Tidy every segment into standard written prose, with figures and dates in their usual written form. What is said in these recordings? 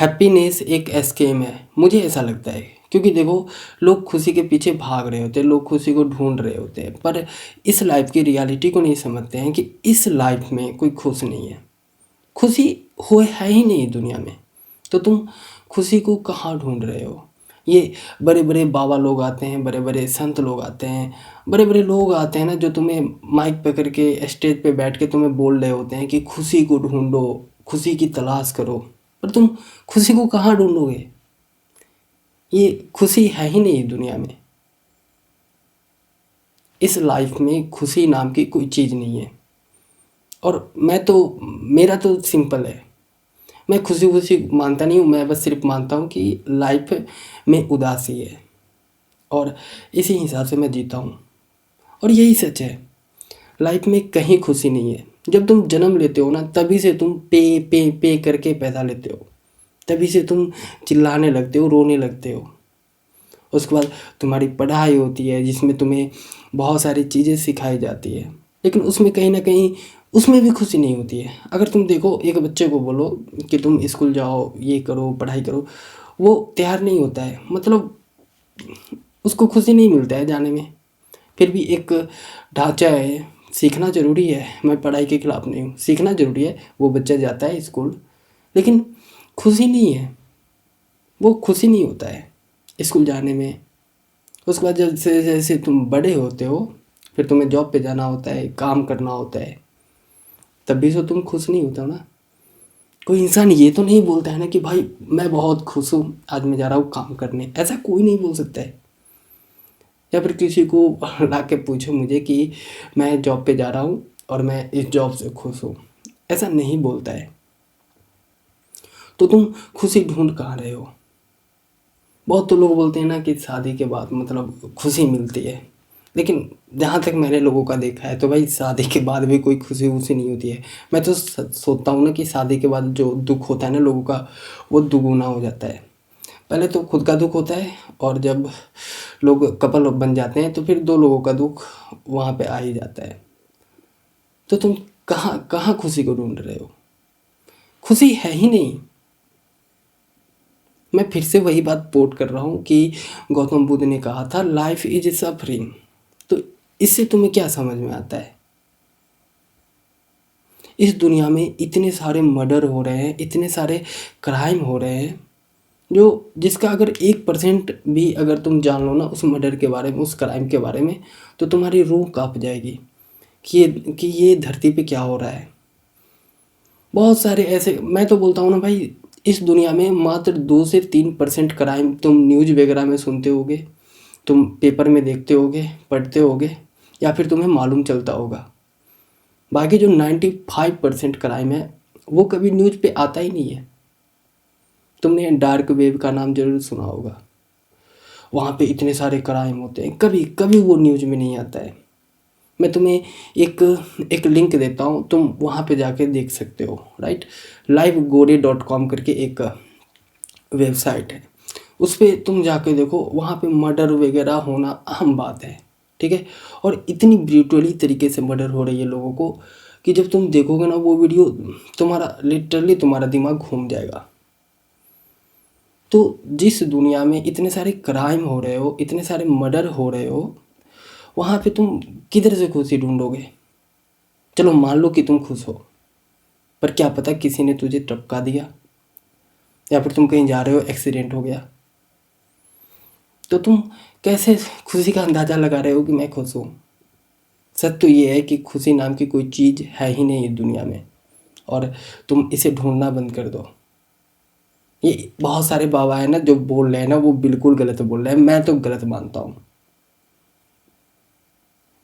Happiness एक scam है, मुझे ऐसा लगता है। क्योंकि देखो, लोग खुशी के पीछे भाग रहे होते हैं, लोग खुशी को ढूंढ रहे होते हैं, पर इस लाइफ की रियलिटी को नहीं समझते हैं कि इस लाइफ में कोई खुश नहीं है। खुशी हो है ही नहीं दुनिया में, तो तुम खुशी को कहाँ ढूंढ रहे हो? ये बड़े बड़े बाबा लोग आते हैं, बड़े बड़े संत लोग आते हैं, बड़े बड़े लोग आते हैं ना, जो तुम्हें माइक पकड़ के स्टेज पे बैठ के तुम्हें बोल रहे होते हैं कि खुशी को ढूंढो, खुशी की तलाश करो। पर तुम खुशी को कहाँ ढूंढोगे? ये खुशी है ही नहीं दुनिया में। इस लाइफ में खुशी नाम की कोई चीज़ नहीं है। और मेरा तो सिंपल है, मैं खुशी खुशी मानता नहीं हूँ। मैं बस सिर्फ मानता हूँ कि लाइफ में उदासी है, और इसी हिसाब से मैं जीता हूँ। और यही सच है, लाइफ में कहीं खुशी नहीं है। जब तुम जन्म लेते हो ना, तभी से तुम पे करके पैदा लेते हो, तभी से तुम चिल्लाने लगते हो, रोने लगते हो। उसके बाद तुम्हारी पढ़ाई होती है, जिसमें तुम्हें बहुत सारी चीज़ें सिखाई जाती है, लेकिन उसमें कहीं ना कहीं उसमें भी खुशी नहीं होती है। अगर तुम देखो, एक बच्चे को बोलो कि तुम स्कूल जाओ, ये करो, पढ़ाई करो, वो तैयार नहीं होता है। मतलब उसको खुशी नहीं मिलता है जाने में। फिर भी एक ढांचा है, सीखना ज़रूरी है। मैं पढ़ाई के खिलाफ नहीं हूँ, सीखना ज़रूरी है। वो बच्चा जाता है स्कूल, लेकिन खुशी नहीं है, वो खुशी नहीं होता है स्कूल जाने में। उसके बाद जैसे जैसे तुम बड़े होते हो, फिर तुम्हें जॉब पे जाना होता है, काम करना होता है, तब भी तो तुम खुश नहीं होते हो ना। कोई इंसान ये तो नहीं बोलता है ना कि भाई मैं बहुत खुश हूँ, आज मैं जा रहा हूँ काम करने। ऐसा कोई नहीं बोल सकता है। या फिर किसी को ला के पूछो मुझे कि मैं जॉब पे जा रहा हूँ और मैं इस जॉब से खुश हूँ, ऐसा नहीं बोलता है। तो तुम खुशी ढूंढ कहाँ रहे हो? बहुत तो लोग बोलते हैं ना कि शादी के बाद मतलब खुशी मिलती है, लेकिन जहाँ तक मैंने लोगों का देखा है तो भाई शादी के बाद भी कोई खुशी वुशी नहीं होती है। मैं तो सोचता हूँ ना कि शादी के बाद जो दुख होता है ना लोगों का, वो दुगुना हो जाता है। पहले तो खुद का दुख होता है, और जब लोग कपल बन जाते हैं तो फिर दो लोगों का दुख वहाँ पे आ ही जाता है। तो तुम कहाँ कहाँ खुशी को ढूंढ रहे हो? खुशी है ही नहीं। मैं फिर से वही बात कोट कर रहा हूँ कि गौतम बुद्ध ने कहा था, लाइफ इज सफरिंग। तो इससे तुम्हें क्या समझ में आता है? इस दुनिया में इतने सारे मर्डर हो रहे हैं, इतने सारे क्राइम हो रहे हैं, जो जिसका अगर 1% भी अगर तुम जान लो ना उस मर्डर के बारे में, उस क्राइम के बारे में, तो तुम्हारी रूह कांप जाएगी कि ये धरती पे क्या हो रहा है। बहुत सारे ऐसे, मैं तो बोलता हूँ ना भाई, इस दुनिया में मात्र 2 से 3% क्राइम तुम न्यूज़ वगैरह में सुनते होगे, तुम पेपर में देखते होगे, पढ़ते होगे, या फिर तुम्हें मालूम चलता होगा। बाकी जो 95% क्राइम है वो कभी न्यूज़ पे आता ही नहीं है। तुमने डार्क वेब का नाम जरूर सुना होगा। वहाँ पे इतने सारे क्राइम होते हैं, कभी कभी वो न्यूज़ में नहीं आता है। मैं तुम्हें एक एक लिंक देता हूँ, तुम वहाँ पे जाके देख सकते हो, राइट। livegore.com करके एक वेबसाइट है, उस पर तुम जाके देखो। वहाँ पे मर्डर वगैरह होना आम बात है, ठीक है। और इतनी ब्रूटली तरीके से मर्डर हो रही है लोगों को कि जब तुम देखोगे ना वो वीडियो, तुम्हारा लिटरली तुम्हारा दिमाग घूम जाएगा। तो जिस दुनिया में इतने सारे क्राइम हो रहे हो, इतने सारे मर्डर हो रहे हो, वहाँ पे तुम किधर से खुशी ढूंढोगे? चलो मान लो कि तुम खुश हो, पर क्या पता किसी ने तुझे टपका दिया, या फिर तुम कहीं जा रहे हो, एक्सीडेंट हो गया, तो तुम कैसे खुशी का अंदाज़ा लगा रहे हो कि मैं खुश हूँ? सच तो ये है कि खुशी नाम की कोई चीज़ है ही नहीं दुनिया में, और तुम इसे ढूंढना बंद कर दो। ये बहुत सारे बाबा है ना जो बोल रहे हैं ना, वो बिल्कुल गलत बोल रहे हैं, मैं तो गलत मानता हूँ।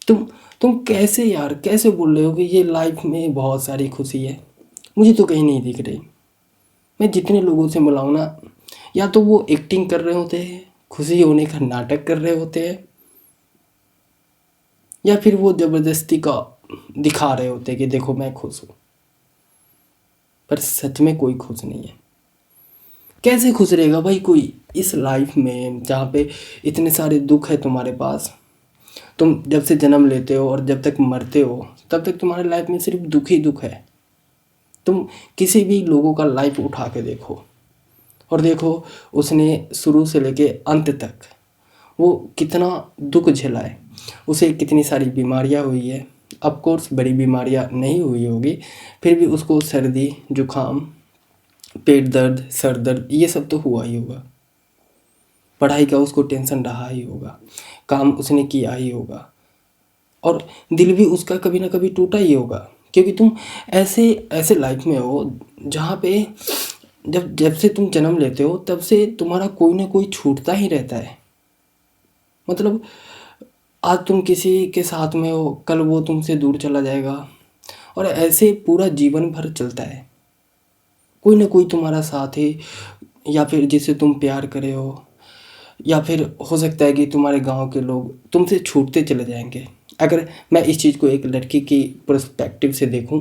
तुम तुम कैसे यार, कैसे बोल रहे हो कि ये लाइफ में बहुत सारी खुशी है? मुझे तो कहीं नहीं दिख रही। मैं जितने लोगों से मिला हूं ना, या तो वो एक्टिंग कर रहे होते हैं, खुशी होने का नाटक कर रहे होते हैं, या फिर वो ज़बरदस्ती का दिखा रहे होते हैं कि देखो मैं खुश हूँ। पर सच में कोई खुश नहीं है। कैसे खुश रहेगा भाई कोई इस लाइफ में जहाँ पे इतने सारे दुख है तुम्हारे पास? तुम जब से जन्म लेते हो और जब तक मरते हो, तब तक तुम्हारे लाइफ में सिर्फ दुख ही दुख है। तुम किसी भी लोगों का लाइफ उठा के देखो, और देखो उसने शुरू से लेके अंत तक वो कितना दुख झेला है, उसे कितनी सारी बीमारियां हुई है। ऑफ कोर्स बड़ी बीमारियां नहीं हुई होगी, फिर भी उसको सर्दी जुकाम पेट दर्द सर दर्द ये सब तो हुआ ही होगा। पढ़ाई का उसको टेंशन रहा ही होगा, काम उसने किया ही होगा, और दिल भी उसका कभी ना कभी टूटा ही होगा। क्योंकि तुम ऐसे ऐसे लाइफ में हो जहाँ पे जब जब से तुम जन्म लेते हो तब से तुम्हारा कोई ना कोई छूटता ही रहता है। मतलब आज तुम किसी के साथ में हो, कल वो तुमसे दूर चला जाएगा, और ऐसे पूरा जीवन भर चलता है। कोई ना कोई तुम्हारा साथी, या फिर जिसे तुम प्यार करे हो, या फिर हो सकता है कि तुम्हारे गांव के लोग तुमसे छूटते चले जाएंगे। अगर मैं इस चीज़ को एक लड़की की पर्सपेक्टिव से देखूं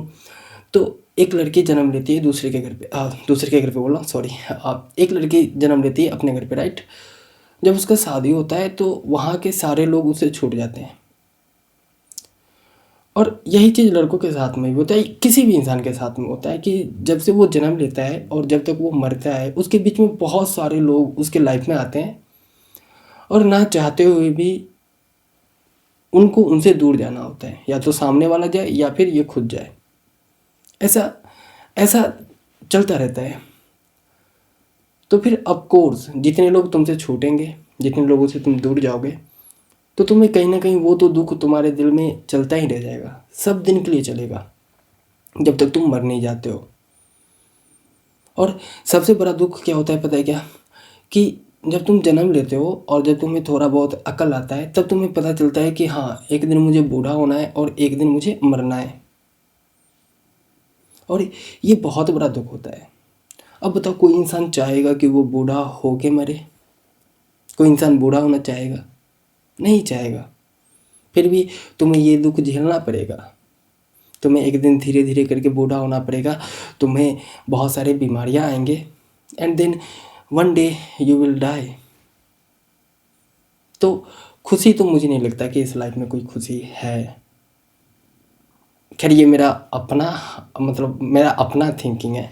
तो एक लड़की जन्म लेती है दूसरे के घर पे, दूसरे के घर पे बोला सॉरी, एक लड़की जन्म लेती है अपने घर पे, राइट। जब उसका शादी होता है तो वहाँ के सारे लोग उससे छूट जाते हैं। और यही चीज़ लड़कों के साथ में भी होता है, किसी भी इंसान के साथ में होता है कि जब से वो जन्म लेता है और जब तक वो मरता है उसके बीच में बहुत सारे लोग उसके लाइफ में आते हैं, और ना चाहते हुए भी उनको उनसे दूर जाना होता है। या तो सामने वाला जाए या फिर ये खुद जाए। ऐसा ऐसा चलता रहता है। तो फिर ऑफ कोर्स जितने लोग तुमसे छूटेंगे, जितने लोगों से तुम दूर जाओगे, तो तुम्हें कहीं ना कहीं वो तो दुख तुम्हारे दिल में चलता ही रह जाएगा, सब दिन के लिए चलेगा, जब तक तुम मर नहीं जाते हो। और सबसे बड़ा दुख क्या होता है पता है क्या, कि जब तुम जन्म लेते हो और जब तुम्हें थोड़ा बहुत अकल आता है तब तुम्हें पता चलता है कि हाँ एक दिन मुझे बूढ़ा होना है और एक दिन मुझे मरना है। और ये बहुत बड़ा दुख होता है। अब बताओ कोई इंसान चाहेगा कि वो बूढ़ा हो के मरे? कोई इंसान बूढ़ा होना चाहेगा? नहीं चाहेगा। फिर भी तुम्हें ये दुख झेलना पड़ेगा। तुम्हें एक दिन धीरे धीरे करके बूढ़ा होना पड़ेगा, तुम्हें बहुत सारे बीमारियां आएंगे, and then one day you will die. तो खुशी तो मुझे नहीं लगता कि इस लाइफ में कोई खुशी है। खैर ये मेरा अपना, मतलब मेरा अपना थिंकिंग है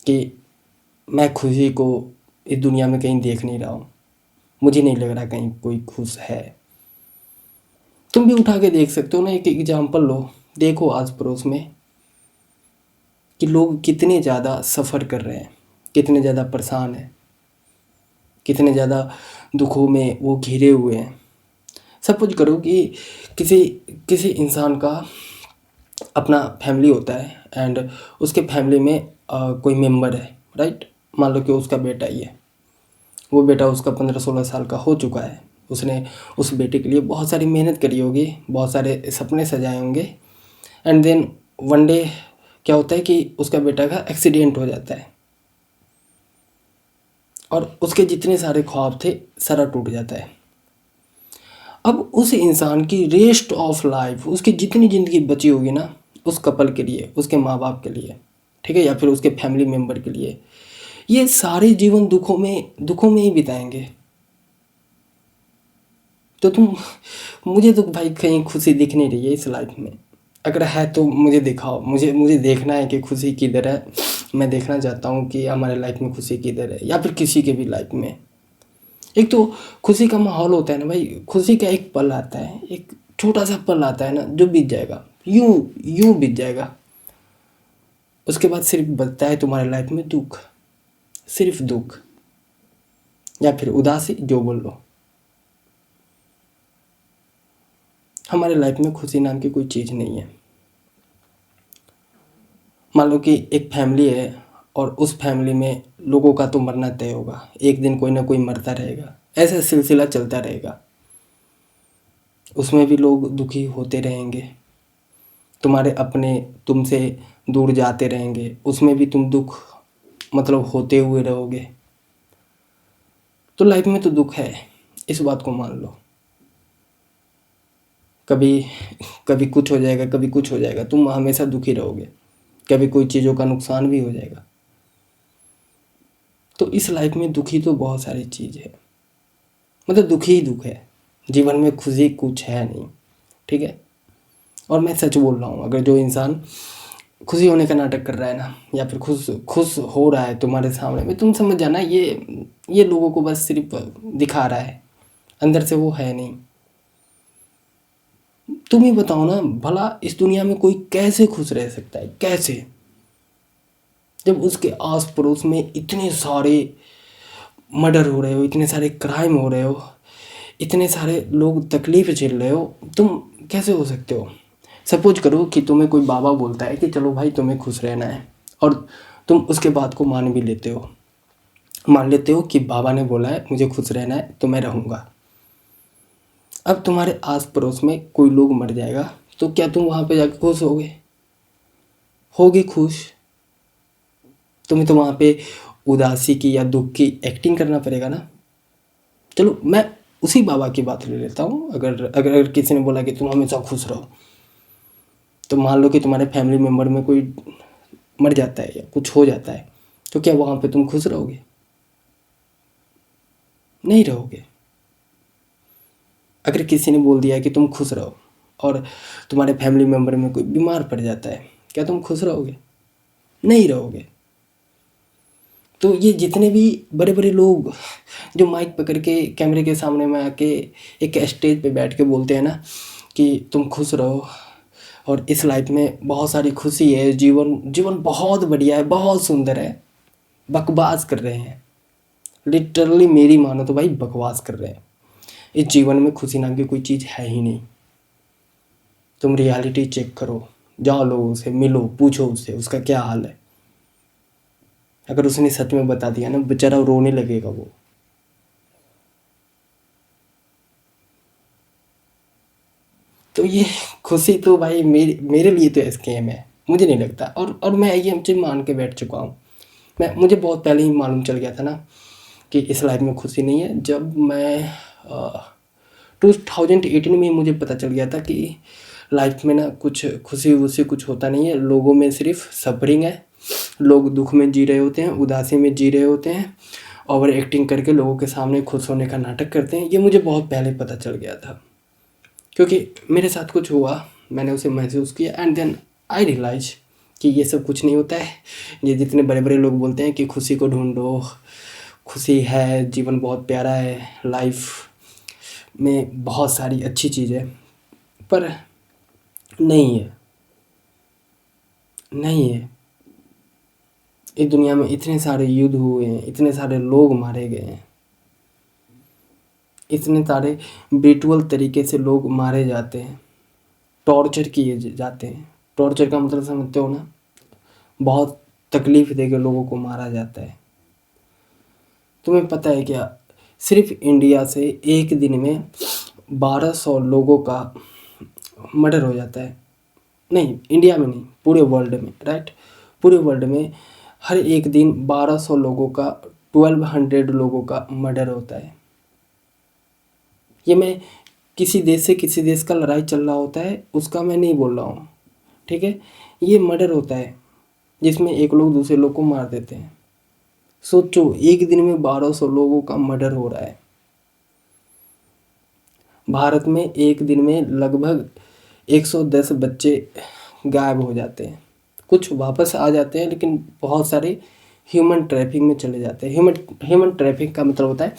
कि मैं खुशी को इस दुनिया में कहीं देख नहीं रहा हूँ। मुझे नहीं लग रहा कहीं कोई खुश है। तुम भी उठा के देख सकते हो ना, एक एग्जाम्पल लो, देखो आस पड़ोस में कि लोग कितने ज़्यादा सफ़र कर रहे हैं, कितने ज़्यादा परेशान हैं, कितने ज़्यादा दुखों में वो घिरे हुए हैं। सपोज करो कि किसी किसी इंसान का अपना फैमिली होता है, एंड उसके फैमिली में कोई मेंबर है, राइट। मान लो कि उसका बेटा ही है। वो बेटा उसका 15-16 साल का हो चुका है। उसने उस बेटे के लिए बहुत सारी मेहनत करी होगी, बहुत सारे सपने सजाए होंगे, एंड देन वन डे क्या होता है कि उसका बेटा का एक्सीडेंट हो जाता है, और उसके जितने सारे ख्वाब थे सारा टूट जाता है। अब उस इंसान की रेस्ट ऑफ लाइफ, उसकी जितनी ज़िंदगी बची होगी ना, उस कपल के लिए, उसके माँ बाप के लिए, ठीक है, या फिर उसके फैमिली मेम्बर के लिए, ये सारे जीवन दुखों में ही बिताएंगे। तो तुम मुझे तो भाई कहीं खुशी दिख नहीं रही है इस लाइफ में। अगर है तो मुझे दिखाओ, मुझे देखना है कि खुशी किधर है। मैं देखना चाहता हूँ कि हमारे लाइफ में खुशी किधर है, या फिर किसी के भी लाइफ में। एक तो खुशी का माहौल होता है ना भाई, खुशी का एक पल आता है, एक छोटा सा पल आता है ना, जो बीत जाएगा, यूं यूं बीत जाएगा। उसके बाद सिर्फ बचता है तुम्हारे लाइफ में दुख, सिर्फ दुख, या फिर उदासी, जो बोल लो। हमारे लाइफ में खुशी नाम की कोई चीज़ नहीं है। मान लो कि एक फैमिली है, और उस फैमिली में लोगों का तो मरना तय होगा, एक दिन कोई ना कोई मरता रहेगा, ऐसा सिलसिला चलता रहेगा। उसमें भी लोग दुखी होते रहेंगे, तुम्हारे अपने तुमसे दूर जाते रहेंगे, उसमें भी तुम दुख मतलब होते हुए रहोगे। तो लाइफ में तो दुख है, इस बात को मान लो। कभी कभी कुछ हो जाएगा, कभी कुछ हो जाएगा, तुम हमेशा दुखी रहोगे, कभी कोई चीज़ों का नुकसान भी हो जाएगा। तो इस लाइफ में दुखी तो बहुत सारी चीज़ है, मतलब दुखी ही दुख है, जीवन में खुशी कुछ है नहीं, ठीक है। और मैं सच बोल रहा हूँ, अगर जो इंसान खुशी होने का नाटक कर रहा है ना, या फिर खुश खुश हो रहा है तुम्हारे सामने में, तुम समझ जाना ये लोगों को बस सिर्फ दिखा रहा है, अंदर से वो है नहीं। तुम ही बताओ ना, भला इस दुनिया में कोई कैसे खुश रह सकता है, कैसे, जब उसके आस पड़ोस में इतने सारे मर्डर हो रहे हो, इतने सारे क्राइम हो रहे हो, इतने सारे लोग तकलीफ झेल रहे हो, तुम कैसे हो सकते हो। सपोज करो कि तुम्हें कोई बाबा बोलता है कि चलो भाई तुम्हें खुश रहना है, और तुम उसके बात को मान भी लेते हो, मान लेते हो कि बाबा ने बोला है मुझे खुश रहना है तो मैं रहूँगा। अब तुम्हारे आस पड़ोस में कोई लोग मर जाएगा, तो क्या तुम वहाँ पे जाकर खुश होगे, होगे खुश? तुम्हें तो वहाँ पे उदासी की या दुख की एक्टिंग करना पड़ेगा ना। चलो मैं उसी बाबा की बात ले लेता हूँ। अगर किसी ने बोला कि तुम हमेशा खुश रहो, तो मान लो कि तुम्हारे फैमिली मेम्बर में कोई मर जाता है या कुछ हो जाता है, तो क्या वहाँ पे तुम खुश रहोगे? नहीं रहोगे। अगर किसी ने बोल दिया कि तुम खुश रहो, और तुम्हारे फैमिली मेम्बर में कोई बीमार पड़ जाता है, क्या तुम खुश रहोगे? नहीं रहोगे। तो ये जितने भी बड़े बड़े लोग जो माइक पकड़ के कैमरे के सामने में आके एक स्टेज पे बैठ के बोलते हैं ना कि तुम खुश रहो, और इस लाइफ में बहुत सारी खुशी है, जीवन जीवन बहुत बढ़िया है, बहुत सुंदर है, बकवास कर रहे हैं। लिटरली मेरी मानो तो भाई बकवास कर रहे हैं। इस जीवन में खुशी नाम की कोई चीज़ है ही नहीं। तुम रियलिटी चेक करो, जाओ लोगों से मिलो, पूछो उससे उसका क्या हाल है। अगर उसने सच में बता दिया ना, बेचारा रोने लगेगा वो। तो ये खुशी तो भाई मेरे लिए तो स्कैम है, मुझे नहीं लगता। और मैं ये चीज़ मान के बैठ चुका हूँ। मुझे बहुत पहले ही मालूम चल गया था ना कि इस लाइफ में खुशी नहीं है। जब मैं 2018 में ही मुझे पता चल गया था कि लाइफ में ना कुछ खुशी वुशी कुछ होता नहीं है, लोगों में सिर्फ सफरिंग है। लोग दुख में जी रहे होते हैं, उदासी में जी रहे होते हैं, ओवर एक्टिंग करके लोगों के सामने खुश होने का नाटक करते हैं। ये मुझे बहुत पहले पता चल गया था, क्योंकि मेरे साथ कुछ हुआ, मैंने उसे महसूस किया, एंड देन आई रियलाइज कि ये सब कुछ नहीं होता है। ये जितने बड़े बड़े लोग बोलते हैं कि खुशी को ढूंढो, खुशी है, जीवन बहुत प्यारा है, लाइफ में बहुत सारी अच्छी चीज़ें, पर नहीं है, नहीं है। इस दुनिया में इतने सारे युद्ध हुए हैं, इतने सारे लोग मारे गए हैं, इतने सारे ब्रिटुअल तरीके से लोग मारे जाते हैं, टॉर्चर किए जाते हैं। टॉर्चर का मतलब समझते हो ना, बहुत तकलीफ देकर लोगों को मारा जाता है। तुम्हें पता है क्या, सिर्फ इंडिया से एक दिन में 1200 लोगों का मर्डर हो जाता है। नहीं, इंडिया में नहीं, पूरे वर्ल्ड में, राइट, पूरे वर्ल्ड में हर एक दिन 1200 लोगों का, 1200 लोगों का मर्डर होता है। ये मैं किसी देश से किसी देश का लड़ाई चल रहा होता है उसका मैं नहीं बोल रहा हूँ, ठीक है। ये मर्डर होता है जिसमें एक लोग दूसरे लोग को मार देते हैं। सोचो, एक दिन में 1200 लोगों का मर्डर हो रहा है। भारत में एक दिन में लगभग 110 बच्चे गायब हो जाते हैं। कुछ वापस आ जाते हैं, लेकिन बहुत सारे ह्यूमन ट्रैफिक में चले जाते हैं। ह्यूमन ट्रैफिक का मतलब होता है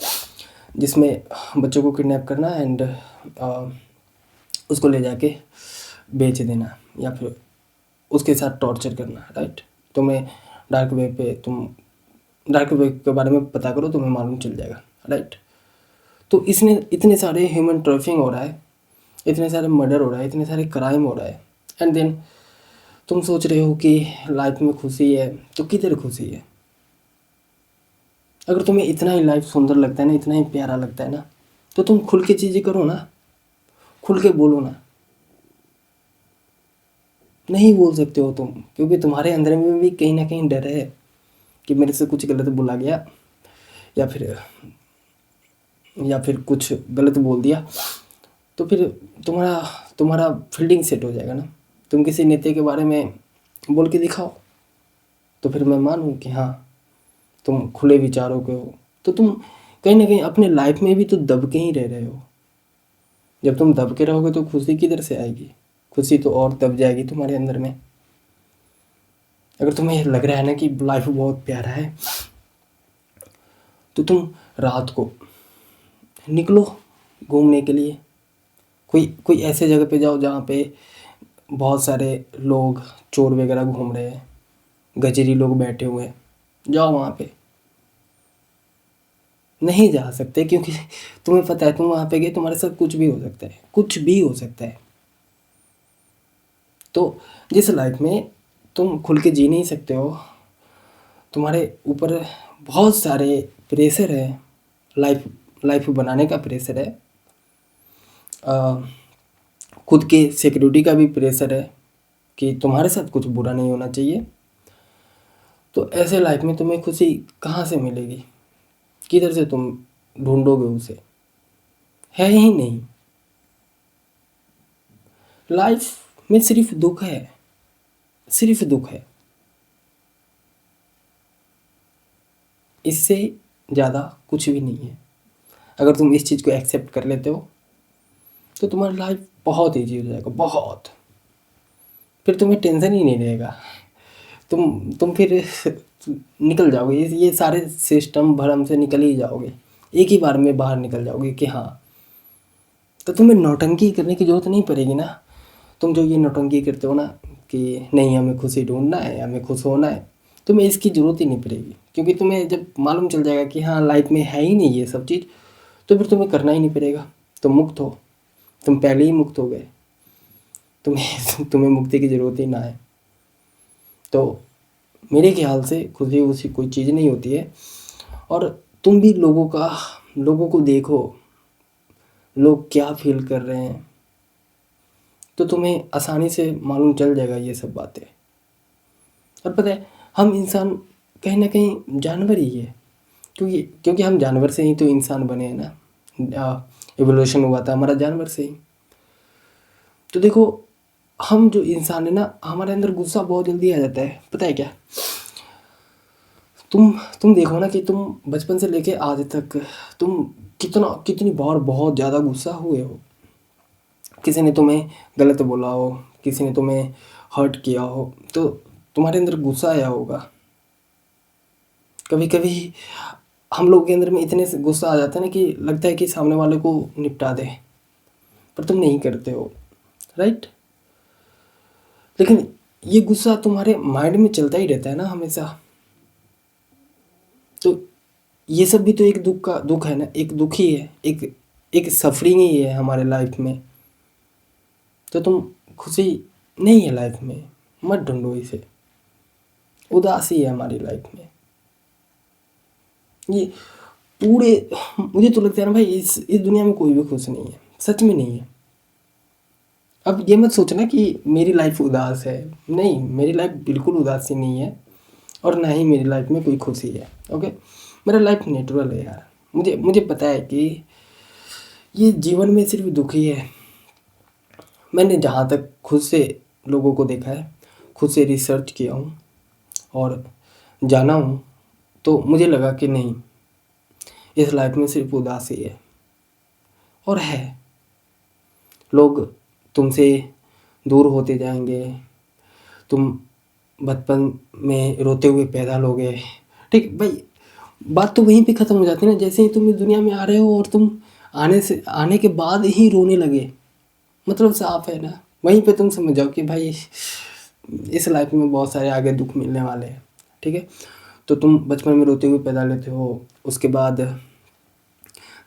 जिसमें बच्चों को किडनैप करना एंड उसको ले जाके बेच देना, या फिर उसके साथ टॉर्चर करना, राइट। तुम्हें डार्क वेब पे तुम डार्क वेब के बारे में पता करो, तुम्हें मालूम चल जाएगा, राइट। तो इसने इतने सारे ह्यूमन ट्रैफिकिंग हो रहा है, इतने सारे मर्डर हो रहा है, इतने सारे क्राइम हो रहा है, एंड देन तुम सोच रहे हो कि लाइफ में खुशी है, तो किधर खुशी है? अगर तुम्हें इतना ही लाइफ सुंदर लगता है ना, इतना ही प्यारा लगता है ना, तो तुम खुल के चीज़ें करो ना, खुल के बोलो ना। नहीं बोल सकते हो तुम, क्योंकि तुम्हारे अंदर में भी कहीं ना कहीं डर है कि मेरे से कुछ गलत बोला गया, या फिर कुछ गलत बोल दिया, तो फिर तुम्हारा तुम्हारा फील्डिंग सेट हो जाएगा ना। तुम किसी नेता के बारे में बोल के दिखाओ, तो फिर मैं मानूँ कि हाँ तुम खुले विचारों के हो। तो तुम कहीं ना कहीं अपने लाइफ में भी तो दब के ही रह रहे हो। जब तुम दब के रहोगे तो खुशी किधर से आएगी? खुशी तो और दब जाएगी तुम्हारे अंदर में। अगर तुम्हें लग रहा है ना कि लाइफ बहुत प्यारा है, तो तुम रात को निकलो घूमने के लिए। कोई कोई ऐसे जगह पे जाओ जहाँ पे बहुत सारे लोग चोर वगैरह घूम रहे हैं, गजरी लोग बैठे हुए हैं, जाओ वहाँ पे। नहीं जा सकते क्योंकि तुम्हें पता है तुम वहाँ पे गए, तुम्हारे साथ कुछ भी हो सकता है, कुछ भी हो सकता है। तो जिस लाइफ में तुम खुल के जी नहीं सकते हो, तुम्हारे ऊपर बहुत सारे प्रेशर है, लाइफ लाइफ बनाने का प्रेशर है, अ, खुद के सिक्योरिटी का भी प्रेशर है कि तुम्हारे साथ कुछ बुरा नहीं होना चाहिए। तो ऐसे लाइफ में तुम्हें खुशी कहाँ से मिलेगी, किधर से तुम ढूंढोगे उसे? है ही नहीं। लाइफ में सिर्फ दुख है, सिर्फ दुख है, इससे ज़्यादा कुछ भी नहीं है। अगर तुम इस चीज़ को एक्सेप्ट कर लेते हो तो तुम्हारा लाइफ बहुत ईजी हो जाएगा, बहुत। फिर तुम्हें टेंशन ही नहीं रहेगा। तुम फिर निकल जाओगे, ये सारे सिस्टम भरम से निकल ही जाओगे, एक ही बार में बाहर निकल जाओगे कि हाँ। तो तुम्हें नौटंकी करने की ज़रूरत नहीं पड़ेगी ना। तुम जो ये नौटंकी करते हो ना कि नहीं हमें खुशी ढूंढना है, हमें खुश होना है, तुम्हें इसकी ज़रूरत ही नहीं पड़ेगी। क्योंकि तुम्हें जब मालूम चल जाएगा कि हाँ लाइफ में है ही नहीं ये सब चीज़, तो फिर तुम्हें करना ही नहीं पड़ेगा। तुम मुक्त हो, तुम पहले ही मुक्त हो गए, तुम्हें तुम्हें मुक्ति की ज़रूरत ही ना है। तो मेरे ख्याल से खुशी उसी कोई चीज़ नहीं होती है। और तुम भी लोगों को देखो, लोग क्या फील कर रहे हैं, तो तुम्हें आसानी से मालूम चल जाएगा ये सब बातें। और पता है हम इंसान कहीं ना कहीं जानवर ही है, क्योंकि हम जानवर से ही तो इंसान बने हैं ना। एवोल्यूशन हुआ था हमारा जानवर से ही। तो देखो हम जो इंसान है ना, हमारे अंदर गुस्सा बहुत जल्दी आ जाता है। पता है क्या, तुम देखो ना कि तुम बचपन से लेके आज तक तुम कितनी बार बहुत ज़्यादा गुस्सा हुए हो। किसी ने तुम्हें गलत बोला हो, किसी ने तुम्हें हर्ट किया हो, तो तुम्हारे अंदर गुस्सा आया होगा। कभी कभी हम लोग के अंदर में इतने से गुस्सा आ जाता है ना कि लगता है कि सामने वाले को निपटा दे, पर तुम नहीं करते हो, राइट। लेकिन ये गुस्सा तुम्हारे माइंड में चलता ही रहता है ना हमेशा। तो ये सब भी तो एक दुख है ना, एक दुख ही है, एक सफरिंग ही है हमारे लाइफ में। तो तुम खुशी नहीं है लाइफ में, मत ढूंढो इसे। उदासी है हमारी लाइफ में ये पूरे। मुझे तो लगता है ना भाई, इस दुनिया में कोई भी खुश नहीं है, सच में नहीं है। अब ये मत सोचना कि मेरी लाइफ उदास है, नहीं, मेरी लाइफ बिल्कुल उदासी नहीं है, और ना ही मेरी लाइफ में कोई खुशी है। ओके, मेरा लाइफ नेचुरल है यार। मुझे पता है कि ये जीवन में सिर्फ दुख ही है। मैंने जहाँ तक खुद से लोगों को देखा है, खुद से रिसर्च किया हूँ और जाना हूँ, तो मुझे लगा कि नहीं, इस लाइफ में सिर्फ उदासी है। और है, लोग तुमसे दूर होते जाएंगे, तुम बचपन में रोते हुए पैदा लोगे, ठीक भाई। बात तो वहीं पे ख़त्म हो जाती है ना, जैसे ही तुम इस दुनिया में आ रहे हो और तुम आने के बाद ही रोने लगे, मतलब साफ है ना। वहीं पे तुम समझ जाओ कि भाई इस लाइफ में बहुत सारे आगे दुख मिलने वाले हैं, ठीक है। तो तुम बचपन में रोते हुए पैदा लेते हो, उसके बाद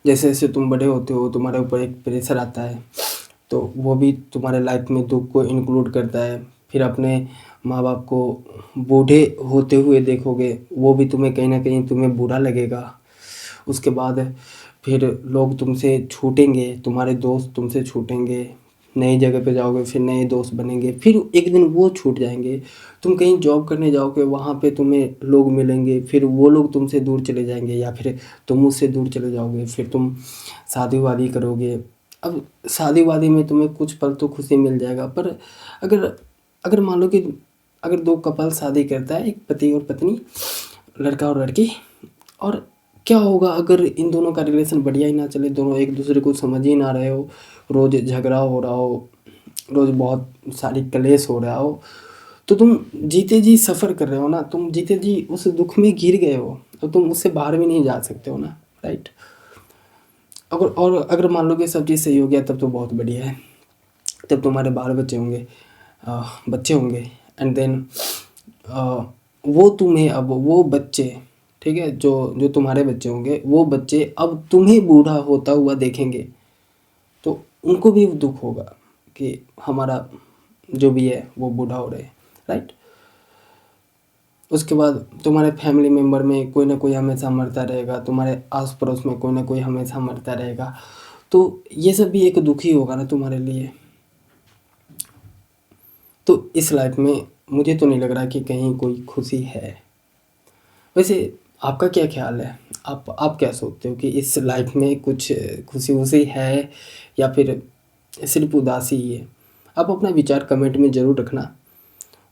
जैसे जैसे तुम बड़े होते हो तुम्हारे ऊपर एक प्रेशर आता है, तो वो भी तुम्हारे लाइफ में दुख को इंक्लूड करता है। फिर अपने माँ बाप को बूढ़े होते हुए देखोगे, वो भी तुम्हें कहीं ना कहीं तुम्हें बुरा लगेगा। उसके बाद फिर लोग तुमसे छूटेंगे, तुम्हारे दोस्त तुमसे छूटेंगे, नई जगह पे जाओगे, फिर नए दोस्त बनेंगे, फिर एक दिन वो छूट जाएंगे। तुम कहीं जॉब करने जाओगे, वहाँ पे तुम्हें लोग मिलेंगे, फिर वो लोग तुमसे दूर चले जाएंगे, या फिर तुम उससे दूर चले जाओगे। फिर तुम शादी वादी करोगे। अब शादी वादी में तुम्हें कुछ पल तो खुशी मिल जाएगा, पर अगर अगर मान लो कि अगर दो कपल शादी करता है, एक पति और पत्नी, लड़का और लड़की, और क्या होगा अगर इन दोनों का रिलेशन बढ़िया ही ना चले, दोनों एक दूसरे को समझ ही ना रहे हो, रोज़ झगड़ा हो रहा हो, रोज़ बहुत सारी कलेश हो रहा हो, तो तुम जीते जी सफ़र कर रहे हो ना, तुम जीते जी उस दुख में घिर गए हो, तो तुम उससे बाहर भी नहीं जा सकते हो ना, राइट। अगर मान लो कि सब चीज़ सही हो गया तब तो बहुत बढ़िया है, तब तुम्हारे बाल बच्चे होंगे, बच्चे होंगे, एंड देन वो तुम्हें, अब वो बच्चे, ठीक है, जो जो तुम्हारे बच्चे होंगे, वो बच्चे अब तुम्हें बूढ़ा होता हुआ देखेंगे, तो उनको भी दुख होगा कि हमारा जो भी है वो बूढ़ा हो रहे हैं, राइट। उसके बाद तुम्हारे फैमिली मेम्बर में कोई ना कोई हमेशा मरता रहेगा, तुम्हारे आस पड़ोस में कोई ना कोई हमेशा मरता रहेगा, तो ये सब भी एक दुख ही होगा ना तुम्हारे लिए। तो इस लाइफ में मुझे तो नहीं लग रहा कि कहीं कोई खुशी है। वैसे आपका क्या ख्याल है? आप क्या सोचते हो कि इस लाइफ में कुछ खुशी-वुशी है या फिर सिर्फ़ उदासी ही है? आप अपना विचार कमेंट में ज़रूर रखना।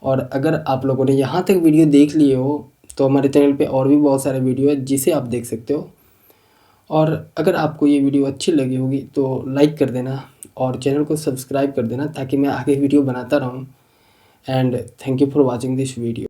और अगर आप लोगों ने यहाँ तक वीडियो देख लिए हो, तो हमारे चैनल पे और भी बहुत सारे वीडियो है जिसे आप देख सकते हो। और अगर आपको ये वीडियो अच्छी लगी होगी तो लाइक कर देना और चैनल को सब्सक्राइब कर देना ताकि मैं आगे वीडियो बनाता रहूँ। And thank you for watching this video.